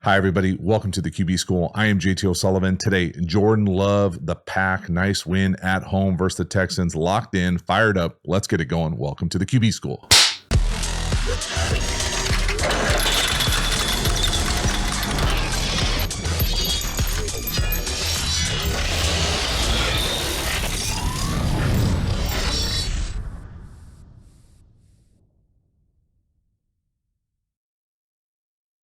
Hi, everybody. Welcome to the QB School. I am JT O'Sullivan. Today, Jordan Love, the Pack. Nice win at home versus the Texans. Locked in, fired up. Let's get it going. Welcome to the QB School.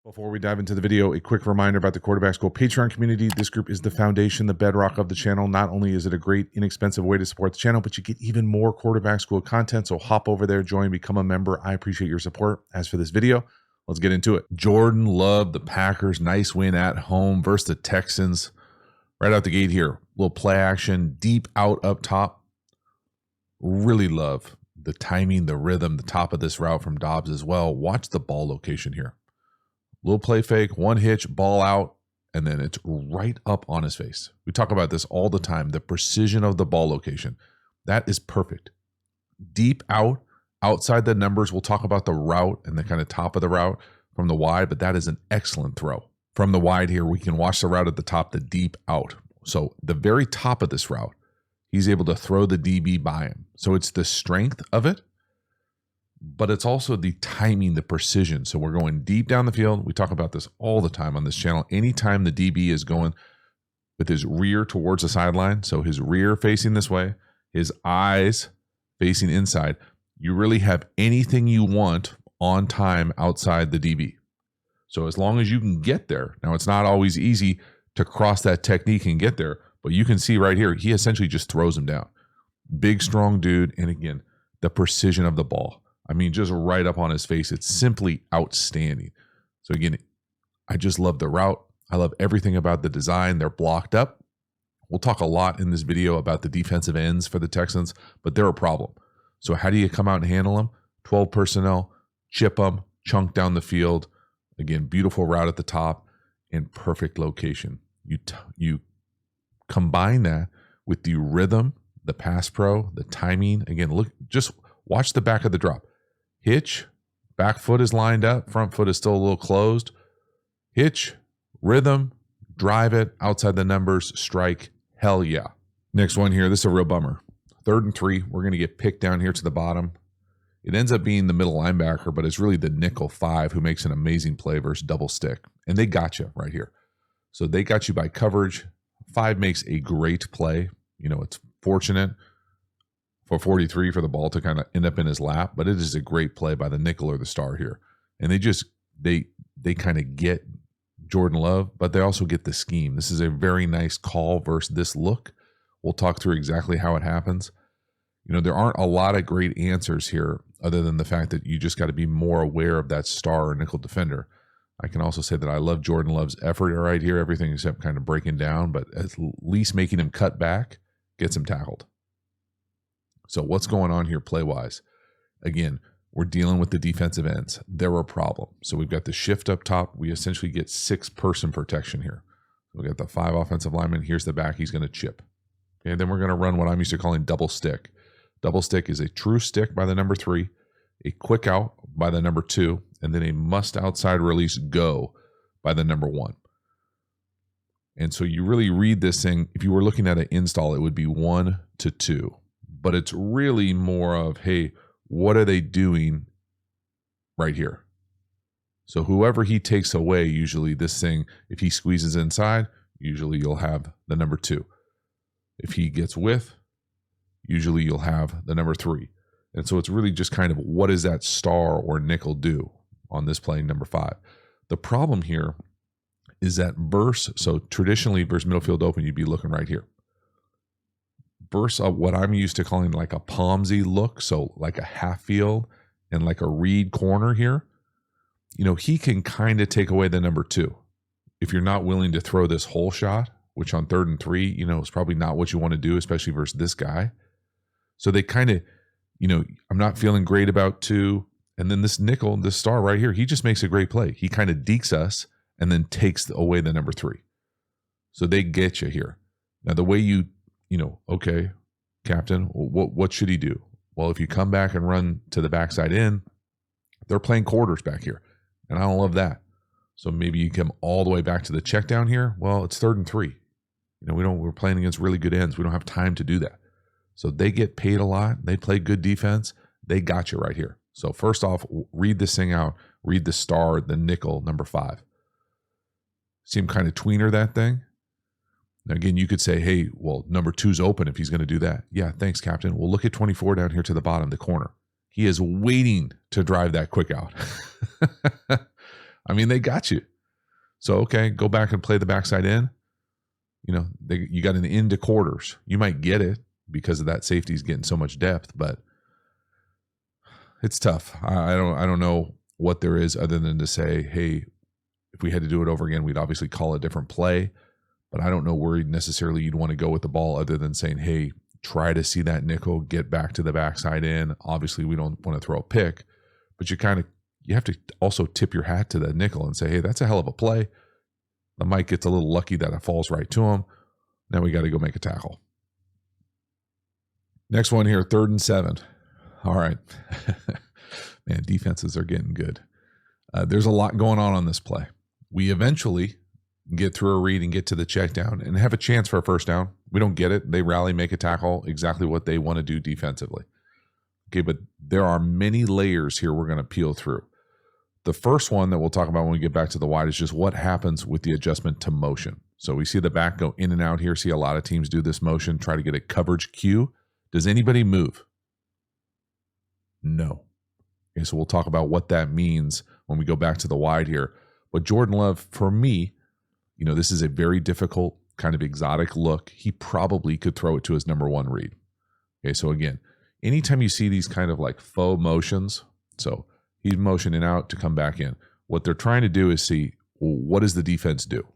Before we dive into the video, a quick reminder about the Quarterback School Patreon community. This group is the foundation, the bedrock of the channel. Not only is it a great, inexpensive way to support the channel, but you get even more Quarterback School content. So hop over there, join, become a member. I appreciate your support. As for this video, let's get into it. Jordan Love, the Packers. Nice win at home versus the Texans. Right out the gate here. Little play action, deep out up top. Really love the timing, the rhythm, the top of this route from Dobbs as well. Watch the ball location here. Little play fake, one hitch, ball out, and then it's right up on his face. We talk about this all the time, the precision of the ball location. That is perfect. Deep out, outside the numbers. We'll talk about the route and the kind of top of the route from the wide, but that is an excellent throw. From the wide here, we can watch the route at the top, the deep out. So the very top of this route, he's able to throw the DB by him. So it's the strength of it, but it's also the timing, the precision. So we're going deep down the field. We talk about this all the time on this channel. Anytime the DB is going with his rear towards the sideline, so his rear facing this way, his eyes facing inside, you really have anything you want on time outside the DB. So as long as you can get there, now it's not always easy to cross that technique and get there, but you can see right here, he essentially just throws him down. Big, strong dude. And again, the precision of the ball. I mean, just right up on his face. It's simply outstanding. So again, I just love the route. I love everything about the design. They're blocked up. We'll talk a lot in this video about the defensive ends for the Texans, but they're a problem. So how do you come out and handle them? 12 personnel, chip them, chunk down the field. Again, beautiful route at the top and perfect location. You combine that with the rhythm, the pass pro, the timing. Again, look, just watch the back of the drop. Hitch, back foot is lined up, front foot is still a little closed. Hitch, rhythm, drive it, outside the numbers, strike, hell yeah. Next one here, this is a real bummer. 3rd and 3, we're going to get picked down here to the bottom. It ends up being the middle linebacker, but it's really the nickel 5 who makes an amazing play versus double stick. And they got you right here. So they got you by coverage. 5 makes a great play. You know, it's fortunate for 43 for the ball to kind of end up in his lap, but it is a great play by the nickel or the star here. And they kind of get Jordan Love, but they also get the scheme. This is a very nice call versus this look. We'll talk through exactly how it happens. You know, there aren't a lot of great answers here other than the fact that you just got to be more aware of that star or nickel defender. I can also say that I love Jordan Love's effort right here, everything except kind of breaking down, but at least making him cut back gets him tackled. So what's going on here play-wise? Again, we're dealing with the defensive ends. They're a problem. So we've got the shift up top. We essentially get 6-person protection here. We got the 5 offensive linemen. Here's the back. He's going to chip. And then we're going to run what I'm used to calling double stick. Double stick is a true stick by the number 3, a quick out by the number 2, and then a must outside release go by the number 1. And so you really read this thing. If you were looking at an install, it would be 1 to 2. But it's really more of, hey, what are they doing right here? So whoever he takes away, usually this thing, if he squeezes inside, usually you'll have the number 2. If he gets with, usually you'll have the number 3. And so it's really just kind of what does that star or nickel do on this play, number 5? The problem here is that so traditionally versus middle field open, you'd be looking right here. Versus what I'm used to calling like a Palmsy look, so like a half field and like a read corner here, you know, he can kind of take away the number 2. If you're not willing to throw this whole shot, which on 3rd and 3, you know, is probably not what you want to do, especially versus this guy. So they kind of, you know, I'm not feeling great about 2. And then this nickel, this star right here, he just makes a great play. He kind of dekes us and then takes away the number 3. So they get you here. Now, the way you know, okay, captain, what should he do? Well, if you come back and run to the backside in, they're playing quarters back here. And I don't love that. So maybe you come all the way back to the check down here. Well, it's 3rd and 3. We're playing against really good ends. We don't have time to do that. So they get paid a lot. They play good defense. They got you right here. So first off, read this thing out. Read the star, the nickel, number 5. See him kind of tweener that thing? Now again, you could say, hey, well, number 2's open if he's going to do that. Yeah, thanks, Captain. Well, look at 24 down here to the bottom, the corner. He is waiting to drive that quick out. I mean, they got you. So, okay, go back and play the backside in. You got an into quarters. You might get it because of that safety's getting so much depth, but it's tough. I don't know what there is other than to say, hey, if we had to do it over again, we'd obviously call a different play. But I don't know where necessarily you'd want to go with the ball other than saying, hey, try to see that nickel, get back to the backside in. Obviously, we don't want to throw a pick, but you have to also tip your hat to that nickel and say, hey, that's a hell of a play. The Mike gets a little lucky that it falls right to him. Now we got to go make a tackle. Next one here, 3rd and 7. All right. Man, defenses are getting good. There's a lot going on this play. We eventually get through a read and get to the check down and have a chance for a first down. We don't get it. They rally, make a tackle, exactly what they want to do defensively. Okay, but there are many layers here we're going to peel through. The first one that we'll talk about when we get back to the wide is just what happens with the adjustment to motion. So we see the back go in and out here. See a lot of teams do this motion, try to get a coverage cue. Does anybody move? No. Okay, so we'll talk about what that means when we go back to the wide here. But Jordan Love, for me, this is a very difficult kind of exotic look. He probably could throw it to his number 1 read. Okay, so again, anytime you see these kind of like faux motions, so he's motioning out to come back in. What they're trying to do is see, well, what does the defense do?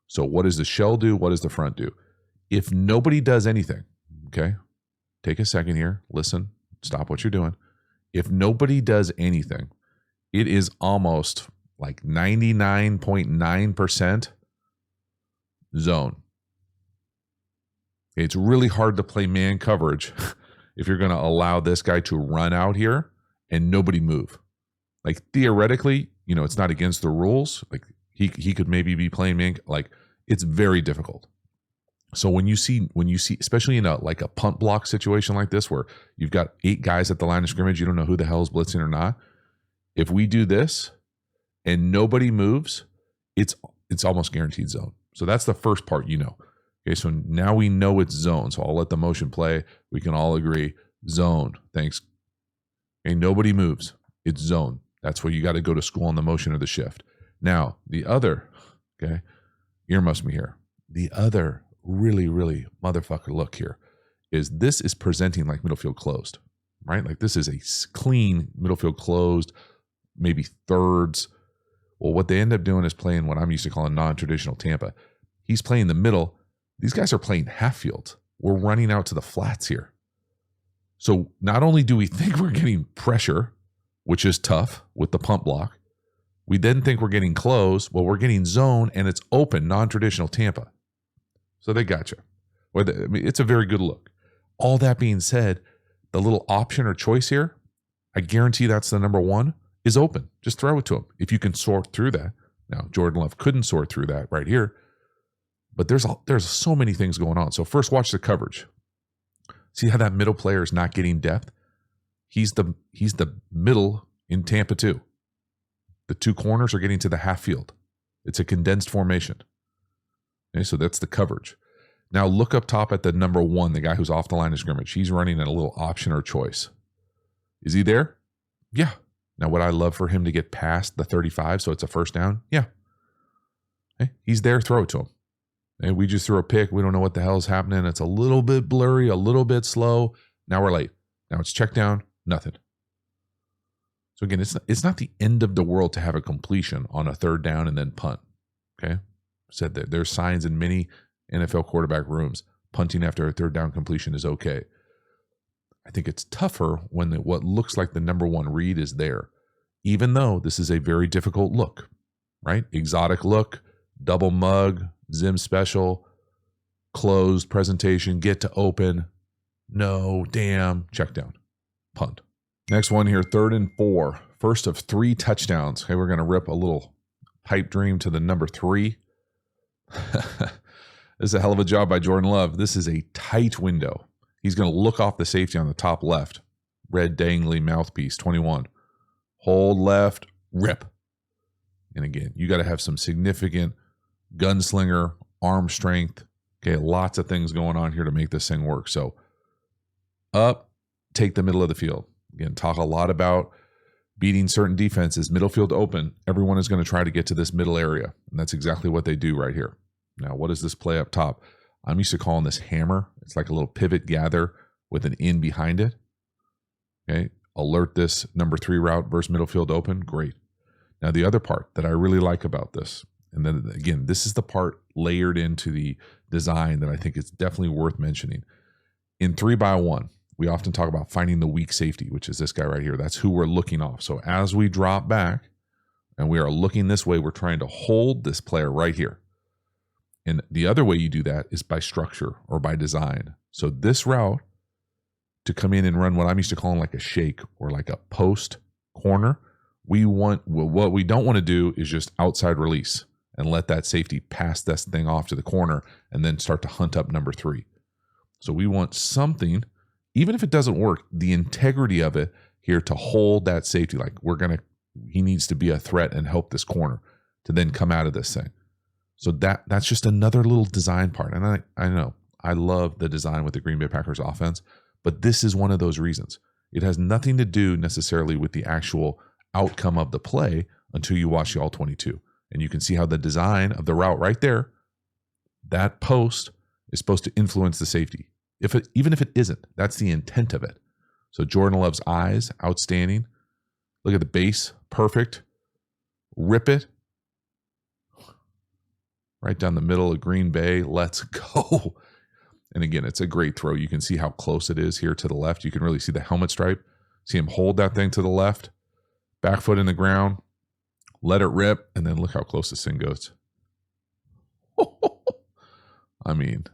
So what does the shell do? What does the front do? If nobody does anything, okay, take a second here, listen, stop what you're doing. If nobody does anything, it is almost like 99.9% zone. It's really hard to play man coverage if you're going to allow this guy to run out here and nobody move. Like theoretically, it's not against the rules. Like he could maybe be playing man. Like it's very difficult. So when you see, especially in a punt block situation like this, where you've got 8 guys at the line of scrimmage, you don't know who the hell is blitzing or not. If we do this and nobody moves, it's almost guaranteed zone. So that's the first part, Okay, so now we know it's zone. So I'll let the motion play. We can all agree, zone. Thanks. Okay, nobody moves. It's zone. That's where you got to go to school on the motion or the shift. Now, the other, okay, earmuffs me here. The other really, really motherfucker look here is this is presenting like middle field closed, right? Like this is a clean middle field closed, maybe thirds. Well, what they end up doing is playing what I'm used to calling non-traditional Tampa. He's playing the middle. These guys are playing half field. We're running out to the flats here. So not only do we think we're getting pressure, which is tough with the pump block, we then think we're getting close. Well, we're getting zone and it's open, non-traditional Tampa. So they got you. It's a very good look. All that being said, the little option or choice here, I guarantee that's the number 1, is open. Just throw it to him. If you can sort through that. Now, Jordan Love couldn't sort through that right here. But there's so many things going on. So first, watch the coverage. See how that middle player is not getting depth? He's the middle in Tampa too. The 2 corners are getting to the half field. It's a condensed formation. Okay, so that's the coverage. Now look up top at the number 1, the guy who's off the line of scrimmage. He's running a little option or choice. Is he there? Yeah. Now would I love for him to get past the 35 so it's a first down? Yeah. Okay, he's there, throw it to him. And we just threw a pick. We don't know what the hell is happening. It's a little bit blurry, a little bit slow. Now we're late. Now it's check down, nothing. So again, it's not the end of the world to have a completion on a 3rd down and then punt. Okay? Said that there's signs in many NFL quarterback rooms. Punting after a 3rd down completion is okay. I think it's tougher when what looks like the number 1 read is there, even though this is a very difficult look, right? Exotic look, double mug, Zim special, closed presentation, get to open, no, damn, check down, punt. Next one here, 3rd and 4, first of 3 touchdowns. Okay, we're going to rip a little pipe dream to the number 3. This is a hell of a job by Jordan Love. This is a tight window. He's going to look off the safety on the top left. Red dangly mouthpiece, 21. Hold left, rip. And again, you got to have some significant gunslinger, arm strength. Okay, lots of things going on here to make this thing work. So up, take the middle of the field. Again, talk a lot about beating certain defenses. Middle field open, everyone is going to try to get to this middle area. And that's exactly what they do right here. Now, what is this play up top? I'm used to calling this hammer. It's like a little pivot gather with an in behind it. Okay, alert this number 3 route versus middle field open. Great. Now, the other part that I really like about this, and then again, this is the part layered into the design that I think is definitely worth mentioning. In 3x1, we often talk about finding the weak safety, which is this guy right here. That's who we're looking off. So as we drop back and we are looking this way, we're trying to hold this player right here. And the other way you do that is by structure or by design. So this route to come in and run what I'm used to calling like a shake or like a post corner, what we don't want to do is just outside release and let that safety pass this thing off to the corner and then start to hunt up number 3. So we want something, even if it doesn't work, the integrity of it here to hold that safety. Like he needs to be a threat and help this corner to then come out of this thing. So that's just another little design part. And I know I love the design with the Green Bay Packers offense, but this is one of those reasons. It has nothing to do necessarily with the actual outcome of the play until you watch the all 22. And you can see how the design of the route right there, that post is supposed to influence the safety. Even if it isn't, that's the intent of it. So Jordan Love's eyes, outstanding. Look at the base, perfect. Rip it. Right down the middle of Green Bay. Let's go. And again, it's a great throw. You can see how close it is here to the left. You can really see the helmet stripe. See him hold that thing to the left. Back foot in the ground. Let it rip. And then look how close this thing goes. I mean,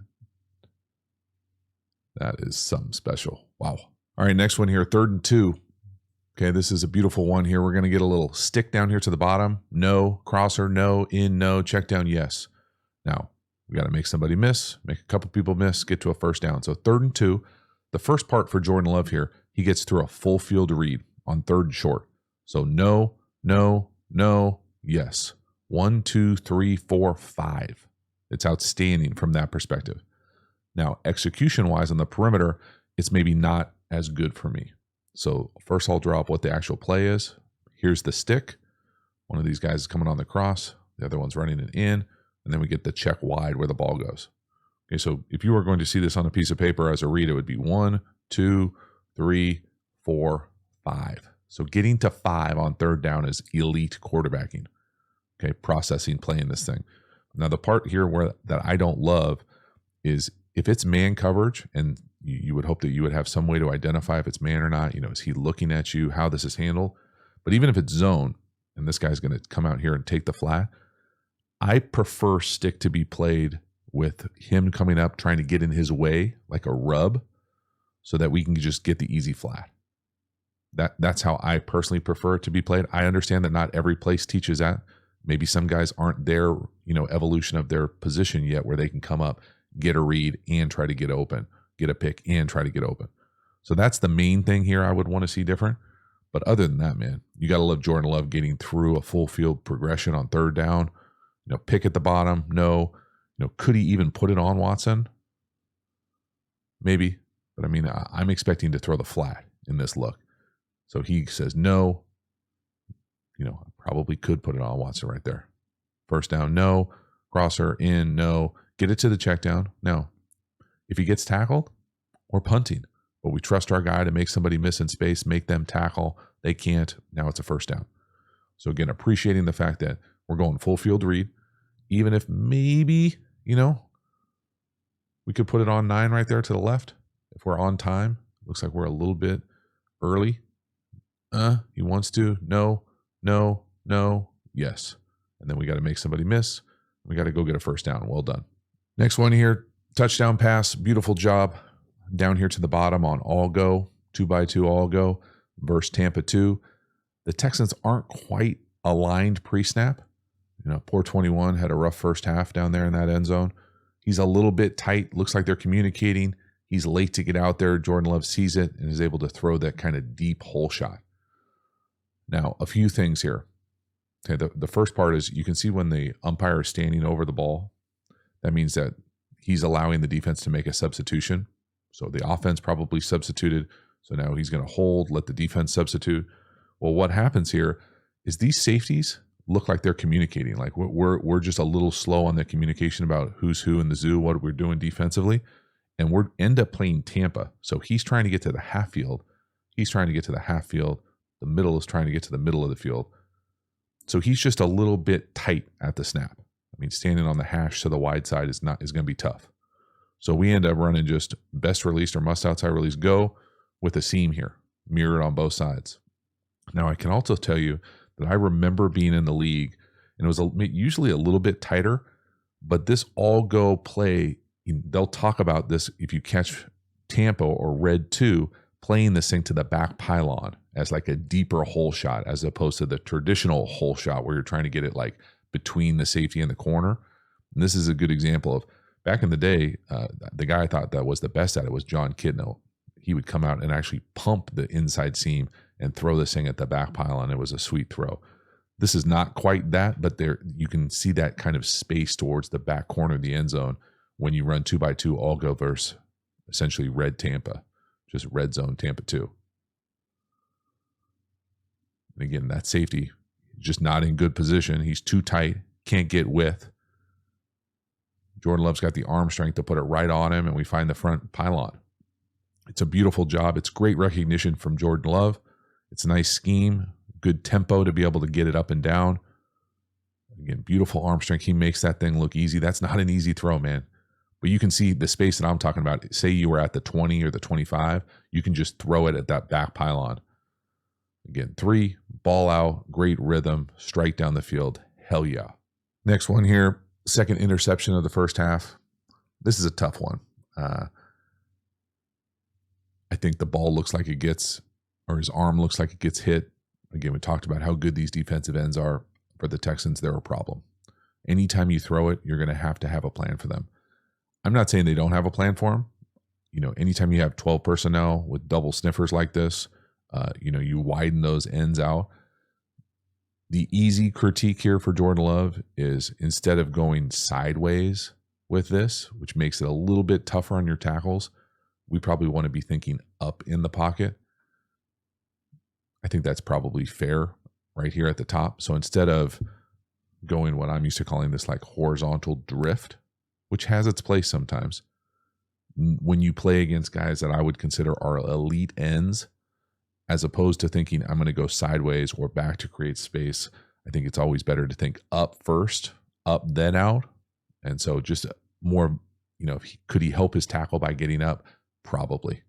that is something special. Wow. All right, next one here, 3rd and 2. Okay, this is a beautiful one here. We're going to get a little stick down here to the bottom. No. Crosser, no. In, no. Check down, yes. Now, we got to make somebody miss, make a couple people miss, get to a first down. So 3rd and 2, the first part for Jordan Love here, he gets through a full field read on 3rd and short. So no, no, no, yes. 1, 2, 3, 4, 5. It's outstanding from that perspective. Now, execution-wise on the perimeter, it's maybe not as good for me. So first I'll draw up what the actual play is. Here's the stick. One of these guys is coming on the cross. The other one's running it in. And then we get the check wide where the ball goes. Okay, so if you were going to see this on a piece of paper as a read, it would be 1, 2, 3, 4, 5. So getting to 5 on 3rd down is elite quarterbacking. Okay, processing, playing this thing. Now the part here that I don't love is if it's man coverage, and you would hope that you would have some way to identify if it's man or not. Is he looking at you, how this is handled? But even if it's zone, and this guy's going to come out here and take the flat, I prefer stick to be played with him coming up, trying to get in his way like a rub so that we can just get the easy flat. That's how I personally prefer it to be played. I understand that not every place teaches that. Maybe some guys aren't there, evolution of their position yet where they can come up, get a read, and try to get open, get a pick, and try to get open. So that's the main thing here I would want to see different. But other than that, man, you got to love Jordan Love getting through a full field progression on 3rd down. Pick at the bottom, no. Could he even put it on Watson? Maybe. But I mean, I'm expecting to throw the flat in this look. So he says no. I probably could put it on Watson right there. First down, no. Crosser in, no. Get it to the check down, no. If he gets tackled, we're punting. But we trust our guy to make somebody miss in space, make them tackle. They can't. Now it's a first down. So again, appreciating the fact that we're going full field read, even if maybe, we could put it on 9 right there to the left. If we're on time, looks like we're a little bit early. He wants to, no, no, no, yes. And then we got to make somebody miss. We got to go get a first down. Well done. Next one here, touchdown pass. Beautiful job down here to the bottom on all go, 2x2 all go versus Tampa 2. The Texans aren't quite aligned pre-snap. Poor 21 had a rough first half down there in that end zone. He's a little bit tight. Looks like they're communicating. He's late to get out there. Jordan Love sees it and is able to throw that kind of deep hole shot. Now, a few things here. Okay, the first part is you can see when the umpire is standing over the ball, that means that he's allowing the defense to make a substitution. So the offense probably substituted. So now he's going to hold, let the defense substitute. Well, what happens here is these safeties look like they're communicating. Like we're just a little slow on the communication about who's who in the zoo, what we're doing defensively. And we end up playing Tampa. So he's trying to get to the half field. He's trying to get to the half field. The middle is trying to get to the middle of the field. So he's just a little bit tight at the snap. I mean, standing on the hash to the wide side is going to be tough. So we end up running just best release or must outside release go with a seam here, mirrored on both sides. Now, I can also tell you that I remember being in the league, and it was usually a little bit tighter, but this all-go play, they'll talk about this if you catch Tampa or Red 2 playing this thing to the back pylon as like a deeper hole shot as opposed to the traditional hole shot where you're trying to get it like between the safety and the corner. And this is a good example of back in the day, the guy I thought that was the best at it was John Kidno. He would come out and actually pump the inside seam and throw this thing at the back pylon. It was a sweet throw. This is not quite that, but there you can see that kind of space towards the back corner of the end zone when you run 2x2 all go versus essentially red Tampa, just red zone Tampa 2. And again, that safety just not in good position. He's too tight, can't get width. Jordan Love's got the arm strength to put it right on him, and we find the front pylon. It's a beautiful job. It's great recognition from Jordan Love. It's a nice scheme, good tempo to be able to get it up and down. Again, beautiful arm strength. He makes that thing look easy. That's not an easy throw, man. But you can see the space that I'm talking about. Say you were at the 20 or the 25, you can just throw it at that back pylon. Again, 3, ball out, great rhythm, strike down the field. Hell yeah. Next one here, second interception of the first half. This is a tough one. I think the ball looks like it gets, or his arm looks like it gets hit. Again, we talked about how good these defensive ends are for the Texans. They're a problem. Anytime you throw it, you're going to have a plan for them. I'm not saying they don't have a plan for him. Anytime you have 12 personnel with double sniffers like this, you widen those ends out. The easy critique here for Jordan Love is instead of going sideways with this, which makes it a little bit tougher on your tackles, we probably want to be thinking up in the pocket. I think that's probably fair right here at the top. So instead of going what I'm used to calling this like horizontal drift, which has its place sometimes, when you play against guys that I would consider are elite ends, as opposed to thinking I'm going to go sideways or back to create space, I think it's always better to think up first, up then out. And so just more, could he help his tackle by getting up? Probably.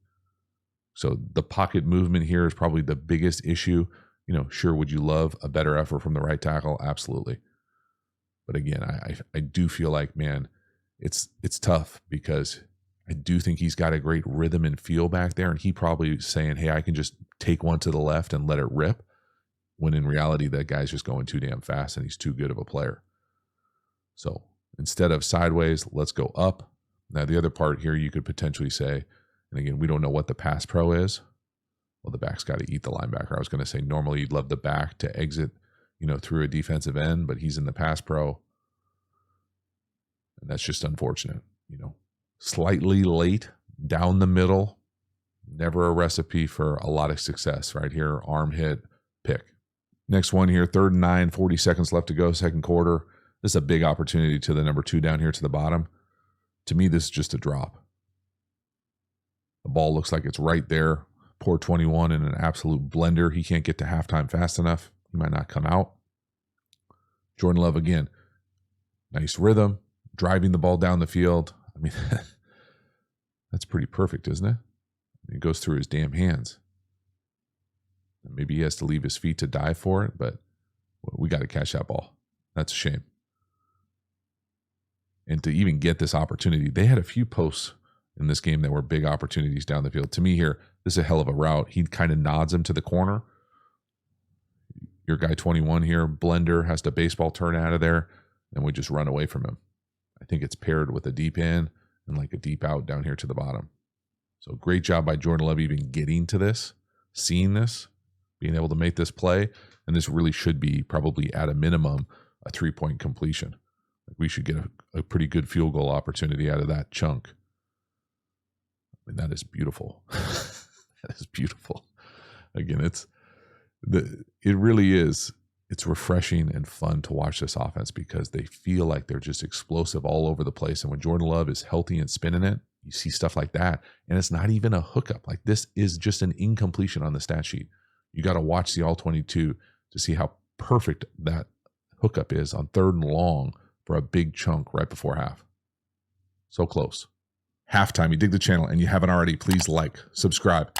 So the pocket movement here is probably the biggest issue. Sure, would you love a better effort from the right tackle? Absolutely. But again, I do feel like, man, it's tough because I do think he's got a great rhythm and feel back there. And he probably saying, hey, I can just take one to the left and let it rip. When in reality, that guy's just going too damn fast and he's too good of a player. So instead of sideways, let's go up. Now, the other part here you could potentially say, and again, we don't know what the pass pro is. Well, the back's got to eat the linebacker. I was going to say normally you'd love the back to exit, through a defensive end, but he's in the pass pro. And that's just unfortunate, Slightly late, down the middle, never a recipe for a lot of success right here. Arm hit, pick. Next one here, 3rd and 9, 40 seconds left to go, second quarter. This is a big opportunity to the number 2 down here to the bottom. To me, this is just a drop. The ball looks like it's right there. Poor 21 in an absolute blender. He can't get to halftime fast enough. He might not come out. Jordan Love again. Nice rhythm, driving the ball down the field. I mean, that's pretty perfect, isn't it? It goes through his damn hands. Maybe he has to leave his feet to dive for it, but we got to catch that ball. That's a shame. And to even get this opportunity, they had a few posts in this game that were big opportunities down the field. To me here, this is a hell of a route. He kind of nods him to the corner. Your guy 21 here, Blender, has to baseball turn out of there, and we just run away from him. I think it's paired with a deep in and like a deep out down here to the bottom. So great job by Jordan Love even getting to this, seeing this, being able to make this play. And this really should be probably at a minimum a 3-point completion. We should get a pretty good field goal opportunity out of that chunk. I mean, that is beautiful. That is beautiful. Again, it really is. It's refreshing and fun to watch this offense because they feel like they're just explosive all over the place. And when Jordan Love is healthy and spinning it, you see stuff like that. And it's not even a hookup. Like, this is just an incompletion on the stat sheet. You got to watch the all 22 to see how perfect that hookup is on 3rd and long for a big chunk right before half. So close. Halftime, you dig the channel and you haven't already, please like, subscribe,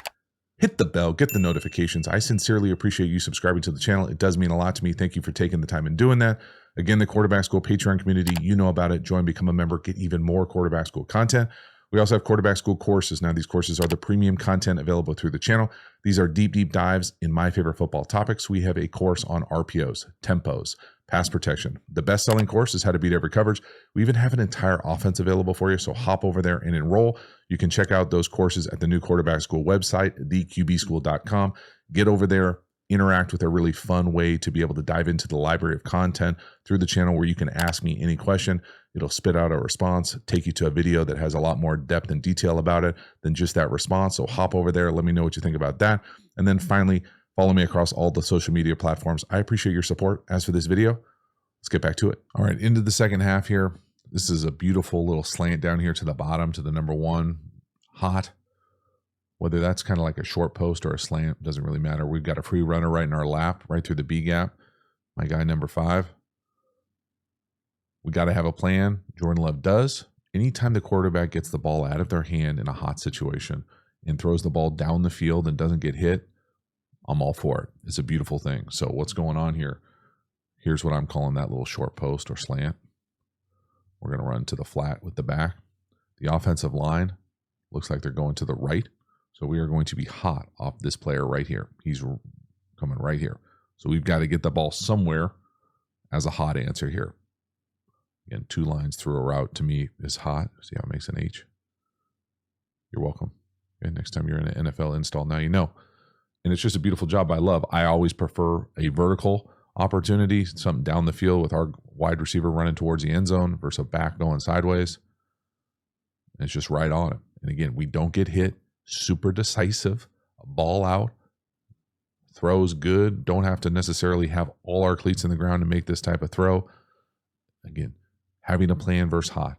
hit the bell, get the notifications. I sincerely appreciate you subscribing to the channel. It does mean a lot to me. Thank you for taking the time and doing that. Again, the Quarterback School Patreon community, you know about it. Join, become a member, get even more Quarterback School content. We also have Quarterback School courses. Now, these courses are the premium content available through the channel. These are deep, deep dives in my favorite football topics. We have a course on RPOs, tempos, pass protection. The best-selling course is how to beat every coverage. We even have an entire offense available for you, so hop over there and enroll. You can check out those courses at the new Quarterback School website, theqbschool.com. Get over there, interact with a really fun way to be able to dive into the library of content through the channel where you can ask me any question. It'll spit out a response, take you to a video that has a lot more depth and detail about it than just that response. So hop over there. Let me know what you think about that. And then finally, follow me across all the social media platforms. I appreciate your support. As for this video, let's get back to it. All right, into the second half here. This is a beautiful little slant down here to the bottom to the number 1 hot. Whether that's kind of like a short post or a slant, doesn't really matter. We've got a free runner right in our lap, right through the B gap. My guy number 5. We got to have a plan. Jordan Love does. Anytime the quarterback gets the ball out of their hand in a hot situation and throws the ball down the field and doesn't get hit, I'm all for it. It's a beautiful thing. So what's going on here? Here's what I'm calling that little short post or slant. We're going to run to the flat with the back. The offensive line looks like they're going to the right. So we are going to be hot off this player right here. He's coming right here. So we've got to get the ball somewhere as a hot answer here. Again, 2 lines through a route to me is hot. See how it makes an H? You're welcome. Okay, next time you're in an NFL install, now you know. And it's just a beautiful job by Love. I always prefer a vertical opportunity, something down the field with our wide receiver running towards the end zone versus a back going sideways. And it's just right on him. And again, we don't get hit. Super decisive, a ball out, throws good. Don't have to necessarily have all our cleats in the ground to make this type of throw. Again, having a plan versus hot.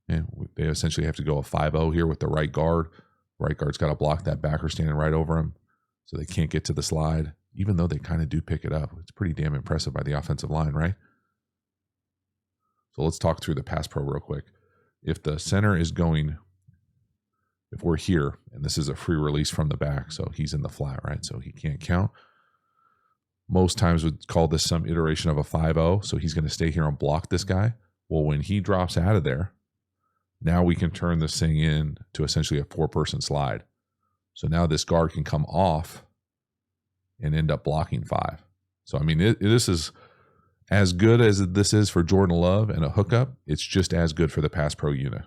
And they essentially have to go a 5-0 here with the right guard. Right guard's got to block that backer standing right over him, so they can't get to the slide, even though they kind of do pick it up. It's pretty damn impressive by the offensive line, right? So let's talk through the pass pro real quick. If the center is going, if we're here, and this is a free release from the back, so he's in the flat, right? So he can't count. Most times would call this some iteration of a 5-0, so he's going to stay here and block this guy. Well, when he drops out of there, now we can turn this thing in to essentially a 4-person slide. So now this guard can come off and end up blocking 5. So, I mean, this is as good as this is for Jordan Love and a hookup. It's just as good for the pass pro unit.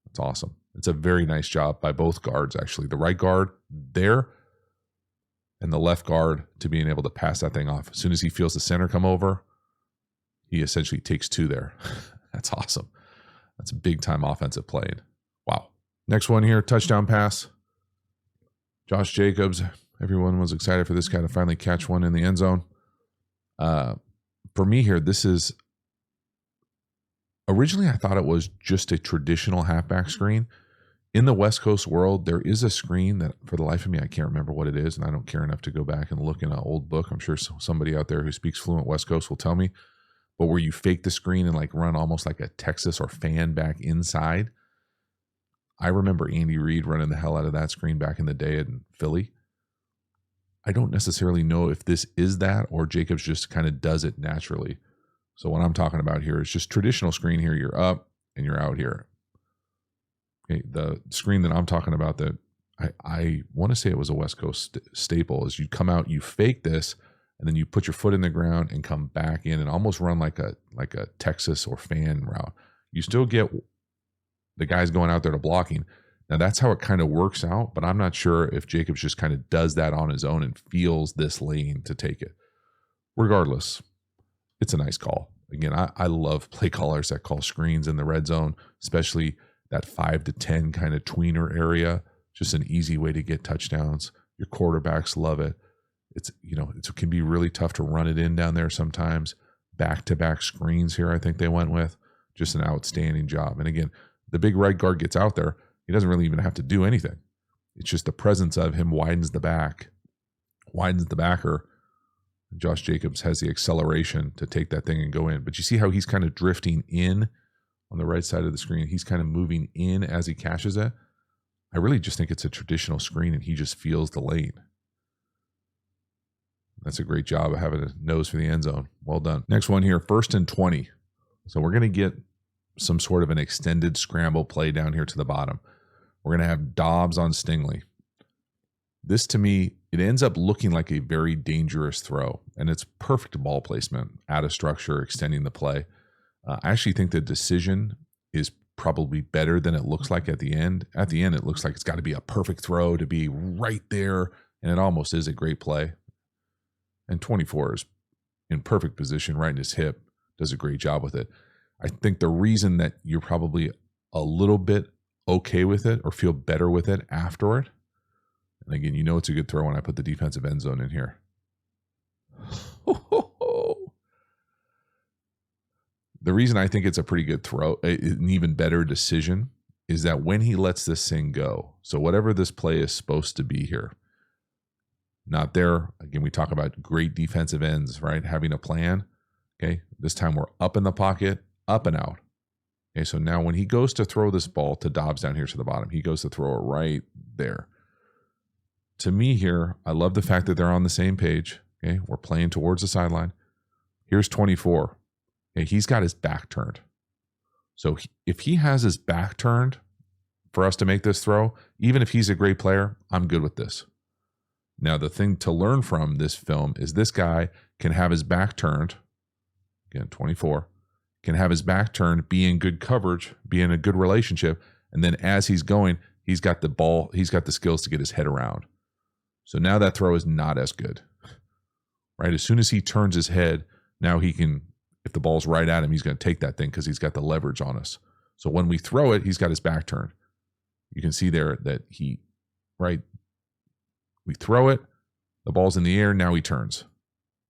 It's awesome. It's a very nice job by both guards, actually. The right guard there and the left guard to being able to pass that thing off. As soon as he feels the center come over, he essentially takes 2 there. That's awesome. That's a big-time offensive play. Wow. Next one here, touchdown pass. Josh Jacobs. Everyone was excited for this guy to finally catch one in the end zone. For me here, this is... Originally, I thought it was just a traditional halfback screen. In the West Coast world, there is a screen that, for the life of me, I can't remember what it is, and I don't care enough to go back and look in an old book. I'm sure somebody out there who speaks fluent West Coast will tell me. But where you fake the screen and like run almost like a Texas or fan back inside. I remember Andy Reid running the hell out of that screen back in the day in Philly. I don't necessarily know if this is that or Jacobs just kind of does it naturally. So what I'm talking about here is just traditional screen here. You're up and you're out here. Okay, the screen that I'm talking about that I want to say it was a West Coast staple, is you come out, you fake this, and then you put your foot in the ground and come back in and almost run like a Texas or fan route. You still get the guys going out there to blocking. Now that's how it kind of works out, but I'm not sure if Jacobs just kind of does that on his own and feels this lane to take it. Regardless, it's a nice call. Again, I love play callers that call screens in the red zone, especially that 5 to 10 kind of tweener area. Just an easy way to get touchdowns. Your quarterbacks love it. It's, it can be really tough to run it in down there sometimes. Back-to-back screens here, I think they went with. Just an outstanding job. And again, the big right guard gets out there. He doesn't really even have to do anything. It's just the presence of him widens the back, widens the backer. Josh Jacobs has the acceleration to take that thing and go in. But you see how he's kind of drifting in on the right side of the screen. He's kind of moving in as he catches it. I really just think it's a traditional screen and he just feels the lane. That's a great job of having a nose for the end zone. Well done. Next one here, 1st and 20. So we're going to get some sort of an extended scramble play down here to the bottom. We're going to have Dobbs on Stingley. This, to me, it ends up looking like a very dangerous throw, and it's perfect ball placement, out of structure, extending the play. I actually think the decision is probably better than it looks like at the end. At the end, it looks like it's got to be a perfect throw to be right there, and it almost is a great play. And 24 is in perfect position, right in his hip, does a great job with it. I think the reason that you're probably a little bit okay with it or feel better with it after it, and again, it's a good throw when I put the defensive end zone in here. The reason I think it's a pretty good throw, an even better decision, is that when he lets this thing go, so whatever this play is supposed to be here, not there. Again, we talk about great defensive ends, right? Having a plan. Okay, this time we're up in the pocket, up and out. Okay, so now when he goes to throw this ball to Dobbs down here to the bottom, he goes to throw it right there. To me here, I love the fact that they're on the same page. Okay, we're playing towards the sideline. Here's 24. Okay, he's got his back turned. So if he has his back turned for us to make this throw, even if he's a great player, I'm good with this. Now, the thing to learn from this film is this guy can have his back turned. Again, 24. Can have his back turned, be in good coverage, be in a good relationship. And then as he's going, he's got the ball, he's got the skills to get his head around. So now that throw is not as good, right? As soon as he turns his head, now he can, if the ball's right at him, he's going to take that thing because he's got the leverage on us. So when we throw it, he's got his back turned. You can see there that we throw it, the ball's in the air, now he turns.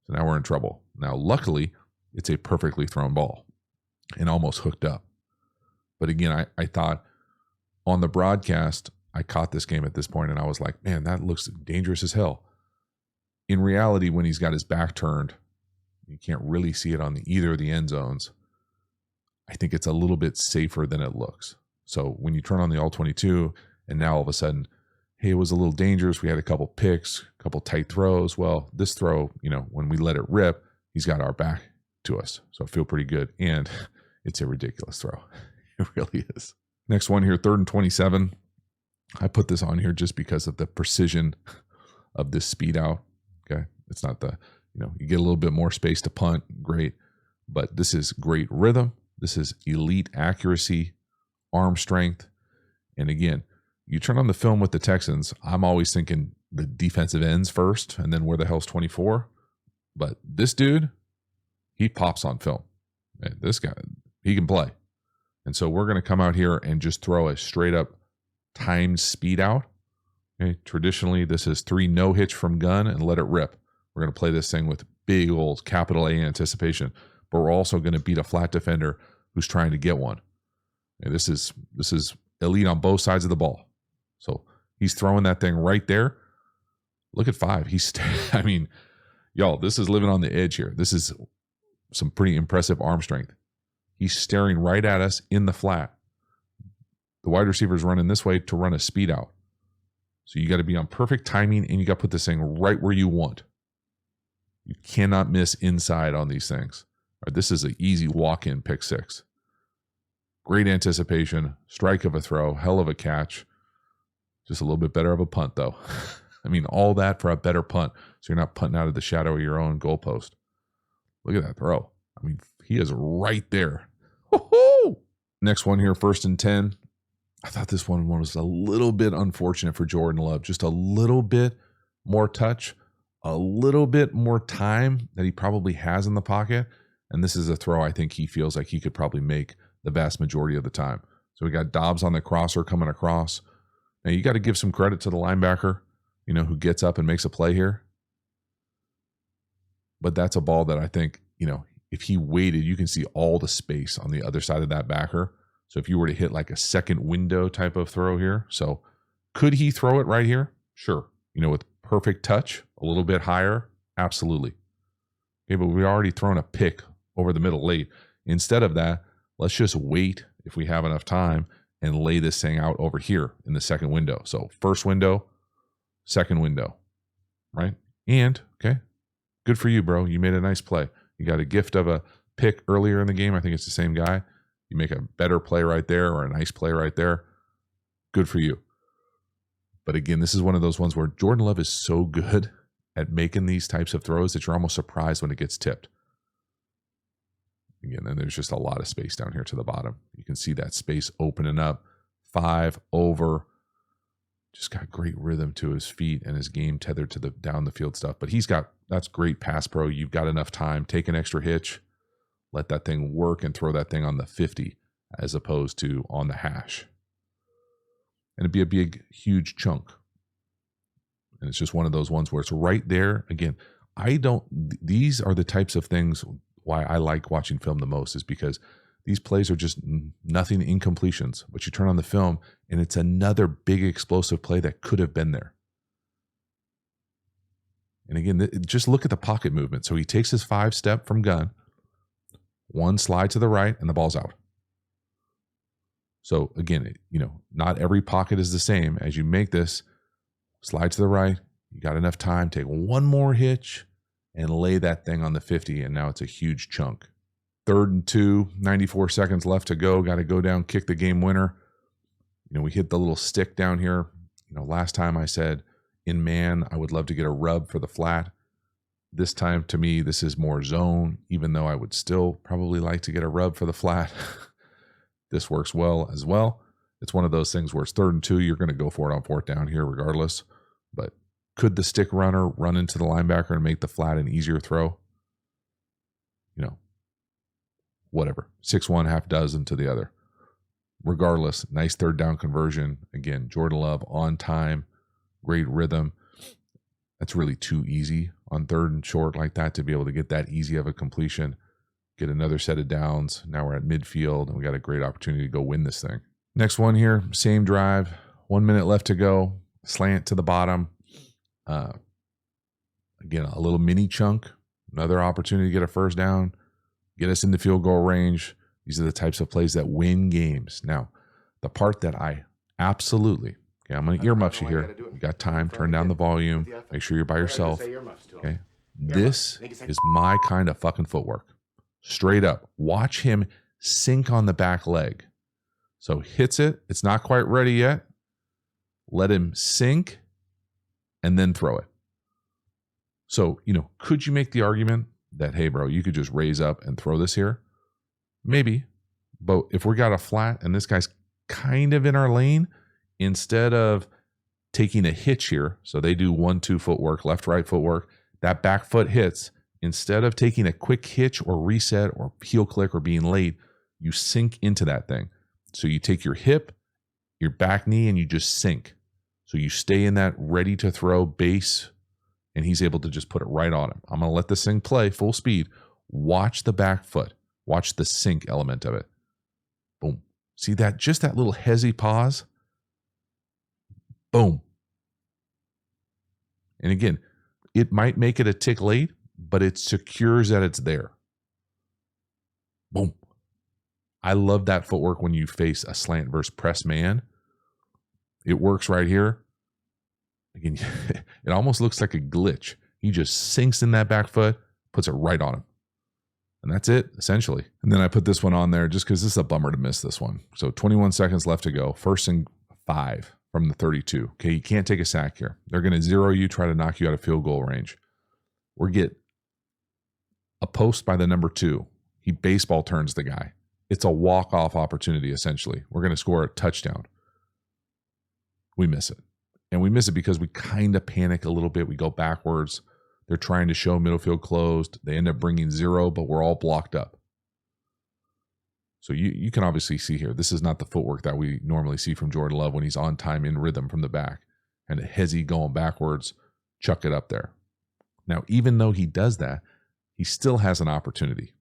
So now we're in trouble. Now, luckily, it's a perfectly thrown ball and almost hooked up. But again, I thought on the broadcast, I caught this game at this point and I was like, man, that looks dangerous as hell. In reality, when he's got his back turned, you can't really see it on either of the end zones. I think it's a little bit safer than it looks. So when you turn on the all-22 and now all of a sudden, hey, it was a little dangerous. We had a couple picks, a couple tight throws. Well, this throw, when we let it rip, he's got our back to us. So I feel pretty good. And it's a ridiculous throw. It really is. Next one here, 3rd and 27. I put this on here just because of the precision of this speed out. Okay. It's not you get a little bit more space to punt. Great. But this is great rhythm. This is elite accuracy, arm strength. And again, you turn on the film with the Texans, I'm always thinking the defensive ends first, and then where the hell's 24? But this dude, he pops on film. Man, this guy, he can play. And so we're going to come out here and just throw a straight up timed speed out. Okay, traditionally, this is 3 no hitch from gun and let it rip. We're going to play this thing with big old capital A anticipation, but we're also going to beat a flat defender who's trying to get one. And this is elite on both sides of the ball. So he's throwing that thing right there. Look at 5. Y'all, this is living on the edge here. This is some pretty impressive arm strength. He's staring right at us in the flat. The wide receiver's running this way to run a speed out. So you got to be on perfect timing and you got to put this thing right where you want. You cannot miss inside on these things. All right, this is an easy walk-in pick 6. Great anticipation, strike of a throw, hell of a catch. Just a little bit better of a punt, though. I mean, all that for a better punt. So you're not punting out of the shadow of your own goalpost. Look at that throw. I mean, he is right there. Woo-hoo! Next one here, 1st and 10. I thought this one was a little bit unfortunate for Jordan Love. Just a little bit more touch, a little bit more time that he probably has in the pocket. And this is a throw I think he feels like he could probably make the vast majority of the time. So we got Dobbs on the crosser coming across. Now you got to give some credit to the linebacker, who gets up and makes a play here. But that's a ball that I think, if he waited, you can see all the space on the other side of that backer. So if you were to hit like a second window type of throw here. So could he throw it right here? Sure. With perfect touch, a little bit higher. Absolutely. Okay, but we already thrown a pick over the middle late. Instead of that, let's just wait if we have enough time and lay this thing out over here in the second window. So first window, second window, right? And, okay, good for you, bro. You made a nice play. You got a gift of a pick earlier in the game. I think it's the same guy. You make a better play right there or a nice play right there. Good for you. But again, this is one of those ones where Jordan Love is so good at making these types of throws that you're almost surprised when it gets tipped. Again, then there's just a lot of space down here to the bottom. You can see that space opening up. 5 over. Just got great rhythm to his feet and his game tethered to the down the field stuff. But that's great pass pro. You've got enough time. Take an extra hitch. Let that thing work and throw that thing on the 50 as opposed to on the hash. And it'd be a big, huge chunk. And it's just one of those ones where it's right there. Again, these are the types of things why I like watching film the most, is because these plays are just nothing incompletions. But you turn on the film and it's another big explosive play that could have been there. And again, just look at the pocket movement. So he takes his 5-step from gun, one slide to the right, and the ball's out. So again, not every pocket is the same. As you make this, slide to the right, you got enough time, take one more hitch, and lay that thing on the 50, and now it's a huge chunk. 3rd and 2, 94 seconds left to go. Got to go down, kick the game winner. We hit the little stick down here. Last time I said, in man, I would love to get a rub for the flat. This time, to me, this is more zone, even though I would still probably like to get a rub for the flat. This works well as well. It's one of those things where it's 3rd and 2. You're going to go for it on 4th down here regardless. But could the stick runner run into the linebacker and make the flat an easier throw? Whatever. 6-1, half dozen to the other. Regardless, nice 3rd down conversion. Again, Jordan Love on time, great rhythm. That's really too easy on 3rd and short like that to be able to get that easy of a completion. Get another set of downs. Now we're at midfield, and we got a great opportunity to go win this thing. Next one here, same drive. 1 minute left to go. Slant to the bottom. Again, a little mini chunk. Another opportunity to get a 1st down. Get us into field goal range. These are the types of plays that win games. Now, the part that I absolutely, I'm going to earmuffs you here. You got time. Turn down the volume. Make sure you're by yourself. Okay. This is my kind of fucking footwork. Straight up. Watch him sink on the back leg. So hits it. It's not quite ready yet. Let him sink and then throw it. So, could you make the argument that, hey, bro, you could just raise up and throw this here? Maybe. But if we got a flat and this guy's kind of in our lane, instead of taking a hitch here, so they do 1-2 footwork, left-right footwork, that back foot hits. Instead of taking a quick hitch or reset or heel click or being late, you sink into that thing. So you take your hip, your back knee, and you just sink. So you stay in that ready to throw base, and he's able to just put it right on him. I'm going to let this thing play full speed. Watch the back foot. Watch the sink element of it. Boom. See that? Just that little hezzy pause. Boom. And again, it might make it a tick late, but it secures that it's there. Boom. I love that footwork when you face a slant versus press man. It works right here. Again, it almost looks like a glitch. He just sinks in that back foot, puts it right on him. And that's it, essentially. And then I put this one on there just because this is a bummer to miss this one. So 21 seconds left to go. 1st and 5 from the 32. Okay, you can't take a sack here. They're going to zero you, try to knock you out of field goal range. Or get a post by the number 2. He baseball turns the guy. It's a walk-off opportunity, essentially. We're going to score a touchdown. We miss it. And we miss it because we kind of panic a little bit. We go backwards. They're trying to show middle field closed. They end up bringing 0, but we're all blocked up. So you can obviously see here, this is not the footwork that we normally see from Jordan Love when he's on time in rhythm from the back. And Hezzy going backwards, chuck it up there. Now, even though he does that, he still has an opportunity.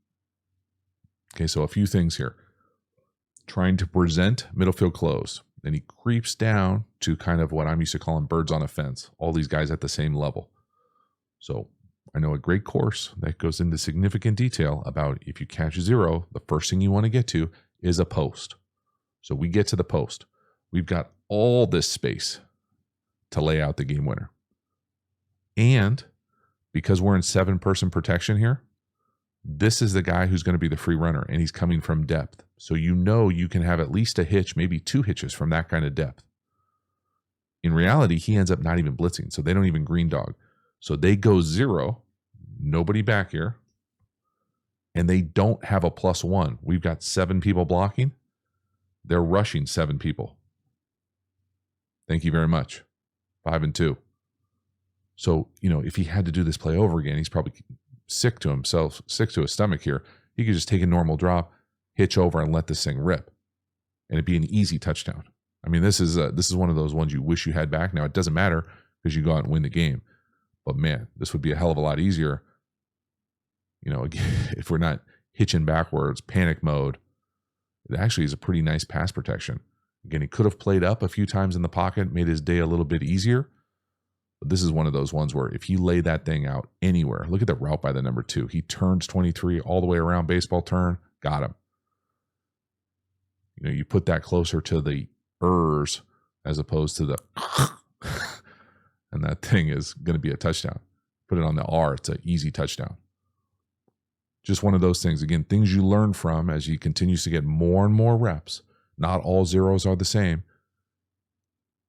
Okay, so a few things here. Trying to present middle field close. Then he creeps down to kind of what I'm used to calling birds on a fence. All these guys at the same level. So I know a great course that goes into significant detail about if you catch 0, the first thing you want to get to is a post. So we get to the post. We've got all this space to lay out the game winner. And because we're in 7-person protection here, this is the guy who's going to be the free runner, and he's coming from depth. So you know you can have at least a hitch, maybe 2 hitches from that kind of depth. In reality, he ends up not even blitzing, so they don't even green dog. So they go 0, nobody back here, and they don't have a +1. We've got 7 people blocking. They're rushing 7 people. Thank you very much. 5 and 2. So, if he had to do this play over again, he's probably sick to himself, sick to his stomach here. He could just take a normal drop, hitch over, and let this thing rip. And it'd be an easy touchdown. I mean, this is one of those ones you wish you had back. Now, it doesn't matter because you go out and win the game. But, man, this would be a hell of a lot easier, if we're not hitching backwards, panic mode. It actually is a pretty nice pass protection. Again, he could have played up a few times in the pocket, made his day a little bit easier. But this is one of those ones where if you lay that thing out anywhere, look at the route by the number 2. He turns 23 all the way around, baseball turn, got him. You put that closer to the ers as opposed to the and that thing is going to be a touchdown. Put it on the R, it's an easy touchdown. Just one of those things. Again, things you learn from as he continues to get more and more reps. Not all zeros are the same.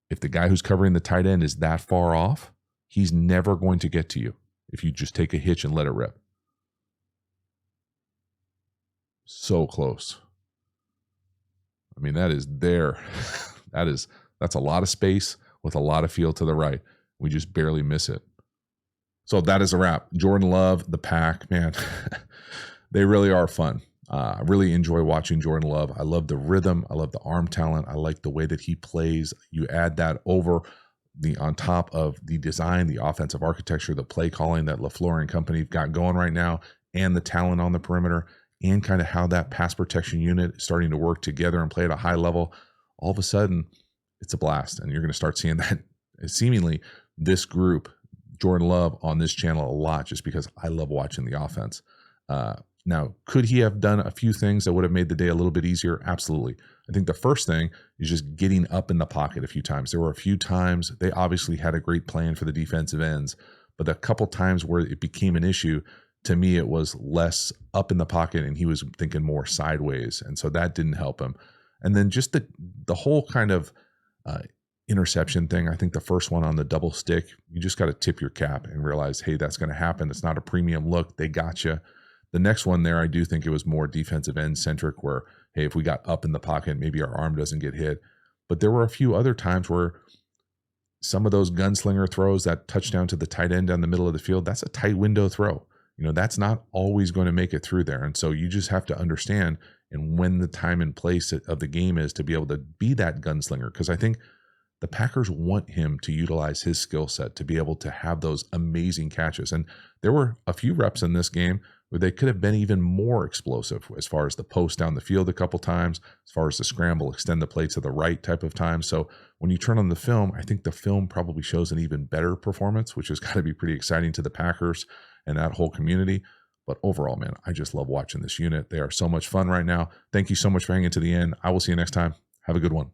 If the guy who's covering the tight end is that far off, he's never going to get to you if you just take a hitch and let it rip. So close. I mean, that is there. That's a lot of space with a lot of field to the right. We just barely miss it. So that is a wrap. Jordan Love, the Pack, man, they really are fun. I really enjoy watching Jordan Love. I love the rhythm. I love the arm talent. I like the way that he plays. You add that on top of the design, the offensive architecture, the play calling that LaFleur and company have got going right now, and the talent on the perimeter, and kind of how that pass protection unit is starting to work together and play at a high level. All of a sudden, it's a blast. And you're going to start seeing that seemingly this group, Jordan Love, on this channel a lot, just because I love watching the offense. Now, could he have done a few things that would have made the day a little bit easier? Absolutely. I think the first thing is just getting up in the pocket a few times. There were a few times they obviously had a great plan for the defensive ends, but a couple times where it became an issue, to me, it was less up in the pocket and he was thinking more sideways. And so that didn't help him. And then just the whole kind of interception thing. I think the first one on the double stick, you just got to tip your cap and realize, hey, that's going to happen. It's not a premium look. They got you. The next one there, I do think it was more defensive end centric where, hey, if we got up in the pocket, maybe our arm doesn't get hit. But there were a few other times where some of those gunslinger throws, that touchdown to the tight end down the middle of the field, that's a tight window throw. That's not always going to make it through there. And so you just have to understand and when the time and place of the game is to be able to be that gunslinger. Because I think the Packers want him to utilize his skill set to be able to have those amazing catches. And there were a few reps in this game where they could have been even more explosive as far as the post down the field a couple times, as far as the scramble, extend the play to the right type of time. So when you turn on the film, I think the film probably shows an even better performance, which has got to be pretty exciting to the Packers and that whole community. But overall, man, I just love watching this unit. They are so much fun right now. Thank you so much for hanging to the end. I will see you next time. Have a good one.